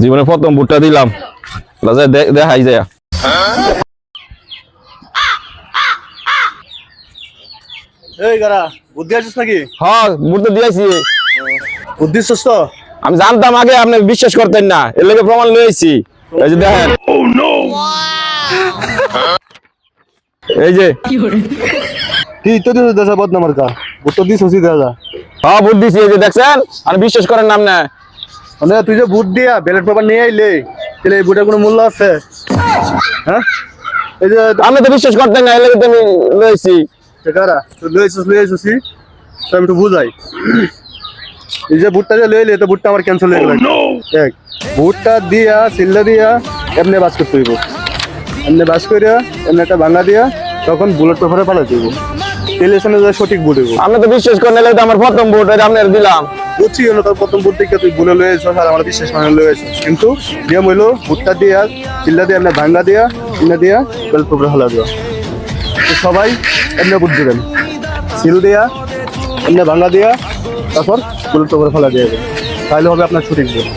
জীবনে প্রথম ভুট্টা দিলাম দেখাই যায়। এই গারা বুদ্ধি আছিস নাকি? হ্যাঁ ভুট্টা দিয়েছি। বুদ্ধি তো আমি জানতাম আগে, আপনি বিশ্বাস করতেন না, এর লেগে প্রমাণ লয়েছি। এই যে দেখেন, এই যে কি তো দিস দেশা বদনামার কা বুদ্ধ দিস হসি দাদা। হ্যাঁ ভোট দিছি, এই যে দেখছেন, আর বিশ্বাস করেন নাম না। মানে তুই যে বুট দিয়া ব্যালট পেপার নিয়ে আইলে তাহলে এই বুটের কোনো মূল্য আছে? হ্যাঁ এই যে আপনি তো বিশ্বাস করতেন না, এর লেগে তো আমি লয়েছি। গারা তুই লইছিস তো আমি একটু বুঝাই। এই যে বুটটা যে লইলে তো বুটটা আমার ক্যান্সেল হয়ে গেল। দেখ বুটটা দিয়া সিল্লা দিয়া এমনি বাস করতে হইব, এমনি বাস করিয়া এমনি একটা ভাঙা দিয়া তখন বুলেট পেপারে পালাই দিব, ইলেকশনে যে সঠিক বুট হইব। আপনি তো বিশ্বাস করেন, এর লেগে তো আমার প্রথম ভোট আপনার দিলাম। বুঝছি হলো তোর প্রথম বুট থেকে তুই বুলে লয়ে এসো আর আমার বিশ্বাস মানে লয়ে এসো, কিন্তু নিয়ম হইলো বুটটা দিয়া চিল্লা দিয়ে এমনি ভাঙ্গা দিয়া চিল্লা দিয়া ব্যালট পেপারে ফেলা দেওয়া। তো সবাই এমনি বুট দিবেন, সিল দিয়া এমনি ভাঙ্গা দিয়া তারপর বুলেট পেপারে ফেলা দিয়ে দেবেন, তাহলে হবে আপনার সঠিক বুট।